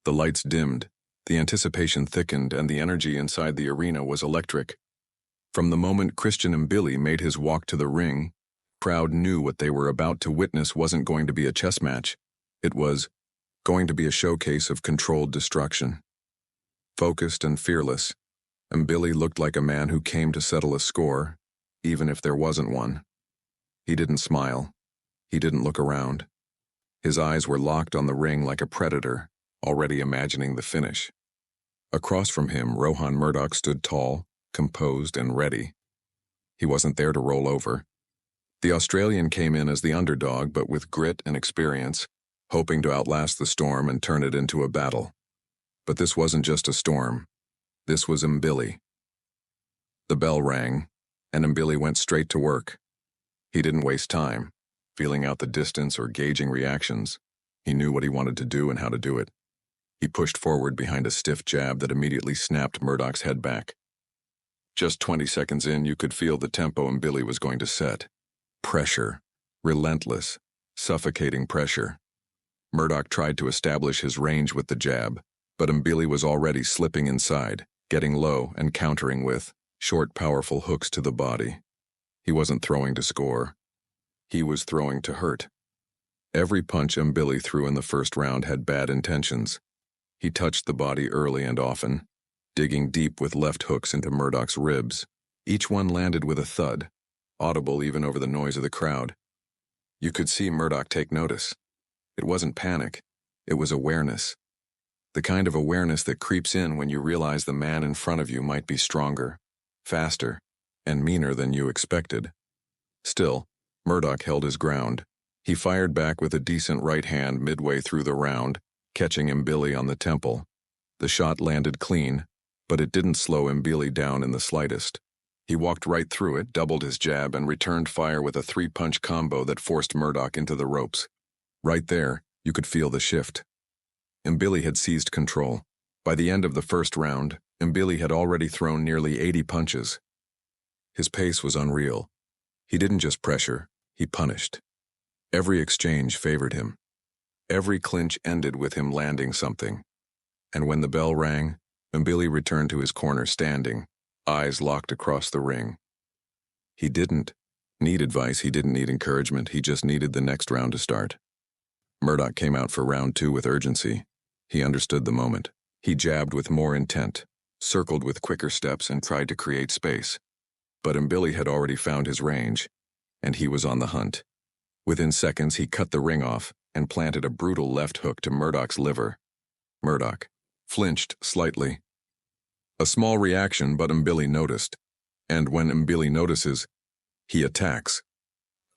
The lights dimmed, the anticipation thickened, and the energy inside the arena was electric. From the moment Christian Mbilli made his walk to the ring, the crowd knew what they were about to witness wasn't going to be a chess match. It was going to be a showcase of controlled destruction. Focused and fearless, Mbilli looked like a man who came to settle a score, even if there wasn't one. He didn't smile. He didn't look around. His eyes were locked on the ring like a predator, already imagining the finish. Across from him, Rohan Murdock stood tall, composed, and ready. He wasn't there to roll over. The Australian came in as the underdog, but with grit and experience, hoping to outlast the storm and turn it into a battle. But this wasn't just a storm. This was Mbilli. The bell rang, and Mbilli went straight to work. He didn't waste time, feeling out the distance or gauging reactions. He knew what he wanted to do and how to do it. He pushed forward behind a stiff jab that immediately snapped Murdock's head back. Just 20 seconds in, you could feel the tempo Mbilli was going to set. Pressure. Relentless, suffocating pressure. Murdock tried to establish his range with the jab, but Mbilli was already slipping inside, getting low and countering with short, powerful hooks to the body. He wasn't throwing to score. He was throwing to hurt. Every punch Mbilli threw in the first round had bad intentions. He touched the body early and often, digging deep with left hooks into Murdock's ribs. Each one landed with a thud, audible even over the noise of the crowd. You could see Murdock take notice. It wasn't panic. It was awareness. The kind of awareness that creeps in when you realize the man in front of you might be stronger, faster, and meaner than you expected. Still, Murdock held his ground. He fired back with a decent right hand midway through the round, catching Mbilli on the temple. The shot landed clean, but it didn't slow Mbilli down in the slightest. He walked right through it, doubled his jab, and returned fire with a three-punch combo that forced Murdock into the ropes. Right there, you could feel the shift. Mbilli had seized control. By the end of the first round, Mbilli had already thrown nearly 80 punches. His pace was unreal. He didn't just pressure, he punished. Every exchange favored him. Every clinch ended with him landing something. And when the bell rang, Mbilli returned to his corner standing, eyes locked across the ring. He didn't need advice, he didn't need encouragement, he just needed the next round to start. Murdock came out for round 2 with urgency. He understood the moment. He jabbed with more intent, circled with quicker steps, and tried to create space. But Mbilli had already found his range, and he was on the hunt. Within seconds, he cut the ring off and planted a brutal left hook to Murdock's liver. Murdock flinched slightly. A small reaction, but Mbilli noticed. And when Mbilli notices, he attacks.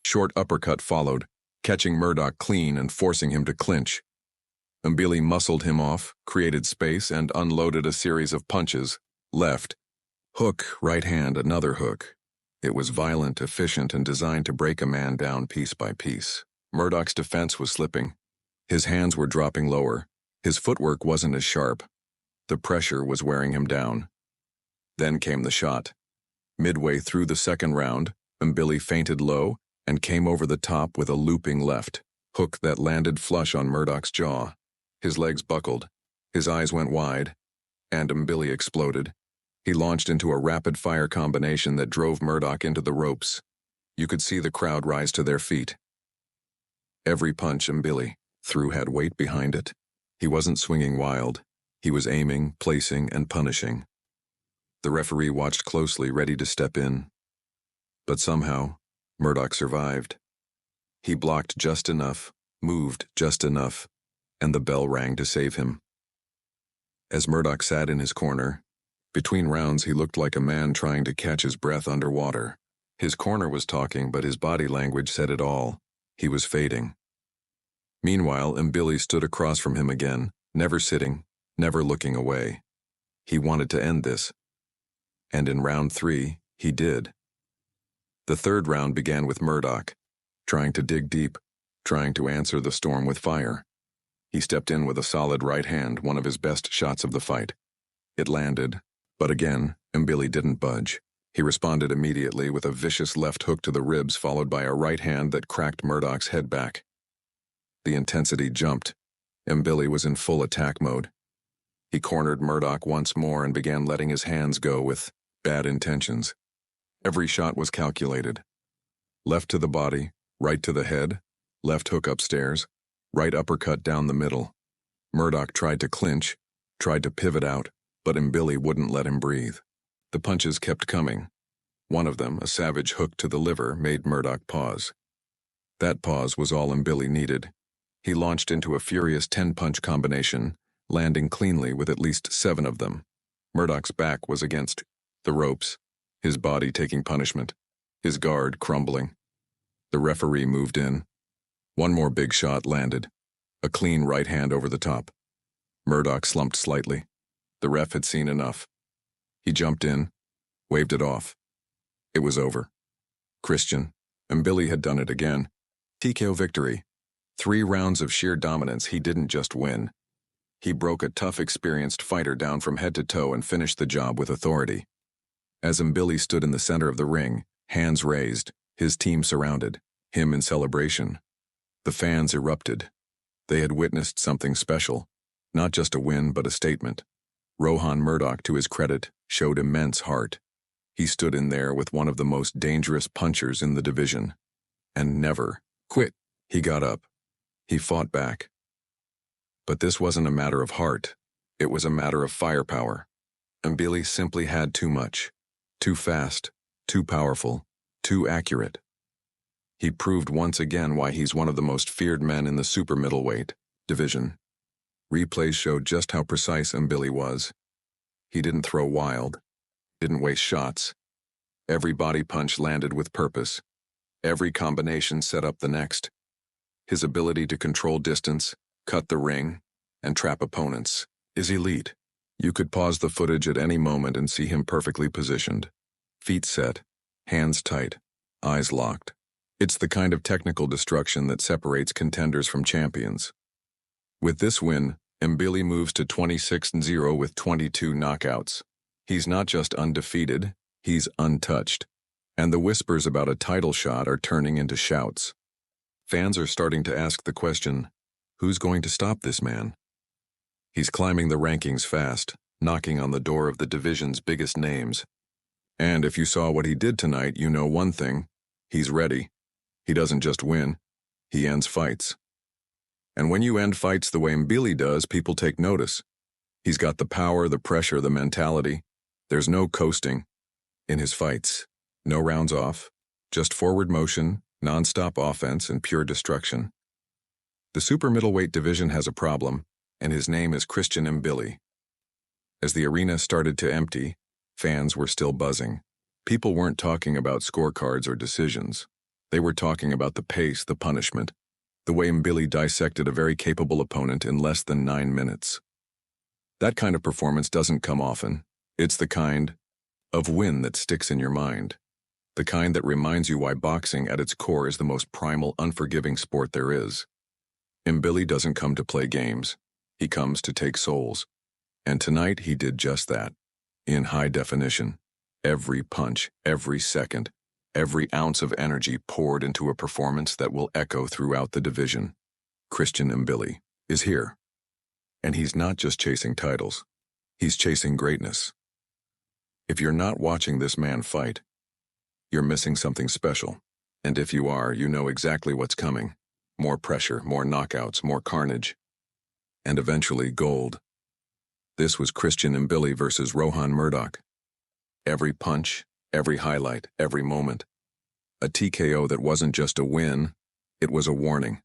Short uppercut followed, catching Murdock clean and forcing him to clinch. Mbilli muscled him off, created space, and unloaded a series of punches. Left, hook, right hand, another hook. It was violent, efficient, and designed to break a man down piece by piece. Murdock's defense was slipping. His hands were dropping lower. His footwork wasn't as sharp. The pressure was wearing him down. Then came the shot. Midway through the second round, Mbilli feinted low and came over the top with a looping left hook that landed flush on Murdock's jaw. His legs buckled. His eyes went wide, and Mbilli exploded. He launched into a rapid-fire combination that drove Murdock into the ropes. You could see the crowd rise to their feet. Every punch Mbilli threw had weight behind it. He wasn't swinging wild. He was aiming, placing, and punishing. The referee watched closely, ready to step in. But somehow, Murdock survived. He blocked just enough, moved just enough, and the bell rang to save him. As Murdock sat in his corner, between rounds he looked like a man trying to catch his breath underwater. His corner was talking, but his body language said it all. He was fading. Meanwhile, Mbilli stood across from him again, never sitting, never looking away. He wanted to end this. And in round 3, he did. The third round began with Murdock, trying to dig deep, trying to answer the storm with fire. He stepped in with a solid right hand, one of his best shots of the fight. It landed, but again, Mbilli didn't budge. He responded immediately with a vicious left hook to the ribs, followed by a right hand that cracked Murdock's head back. The intensity jumped. Mbilli was in full attack mode. He cornered Murdock once more and began letting his hands go with bad intentions. Every shot was calculated. Left to the body, right to the head, left hook upstairs, right uppercut down the middle. Murdock tried to clinch, tried to pivot out, but Mbilli wouldn't let him breathe. The punches kept coming. One of them, a savage hook to the liver, made Murdock pause. That pause was all Mbilli needed. He launched into a furious 10-punch combination, landing cleanly with at least 7 of them. Murdock's back was against the ropes, his body taking punishment, his guard crumbling. The referee moved in. One more big shot landed, a clean right hand over the top. Murdock slumped slightly. The ref had seen enough. He jumped in, waved it off. It was over. Christian, Mbilli had done it again. TKO victory. 3 rounds of sheer dominance. He didn't just win. He broke a tough, experienced fighter down from head to toe and finished the job with authority. As Mbilli stood in the center of the ring, hands raised, his team surrounded, him in celebration. The fans erupted. They had witnessed something special, not just a win but a statement. Rohan Murdock, to his credit, showed immense heart. He stood in there with one of the most dangerous punchers in the division. And never quit. He got up. He fought back. But this wasn't a matter of heart. It was a matter of firepower. Mbilli simply had too much. Too fast, too powerful, too accurate. He proved once again why he's one of the most feared men in the super middleweight division. Replays showed just how precise Mbilli was. He didn't throw wild, didn't waste shots. Every body punch landed with purpose. Every combination set up the next. His ability to control distance, cut the ring, and trap opponents is elite. You could pause the footage at any moment and see him perfectly positioned. Feet set, hands tight, eyes locked. It's the kind of technical destruction that separates contenders from champions. With this win, Mbilli moves to 26-0 with 22 knockouts. He's not just undefeated, he's untouched. And the whispers about a title shot are turning into shouts. Fans are starting to ask the question, who's going to stop this man? He's climbing the rankings fast, knocking on the door of the division's biggest names. And if you saw what he did tonight, you know one thing. He's ready. He doesn't just win. He ends fights. And when you end fights the way Mbilli does, people take notice. He's got the power, the pressure, the mentality. There's no coasting in his fights. No rounds off. Just forward motion, non-stop offense, and pure destruction. The super middleweight division has a problem, and his name is Christian Mbilli. As the arena started to empty, fans were still buzzing. People weren't talking about scorecards or decisions. They were talking about the pace, the punishment, the way Mbilli dissected a very capable opponent in less than 9 minutes. That kind of performance doesn't come often. It's the kind of win that sticks in your mind. The kind that reminds you why boxing at its core is the most primal, unforgiving sport there is. Mbilli doesn't come to play games. He comes to take souls. And tonight he did just that. In high definition. Every punch, every second, every ounce of energy poured into a performance that will echo throughout the division. Christian Mbilli is here. And he's not just chasing titles. He's chasing greatness. If you're not watching this man fight, you're missing something special. And if you are, you know exactly what's coming. More pressure, more knockouts, more carnage. And eventually gold. This was Christian Mbilli versus Rohan Murdock. Every punch, every highlight, every moment. A TKO that wasn't just a win, it was a warning.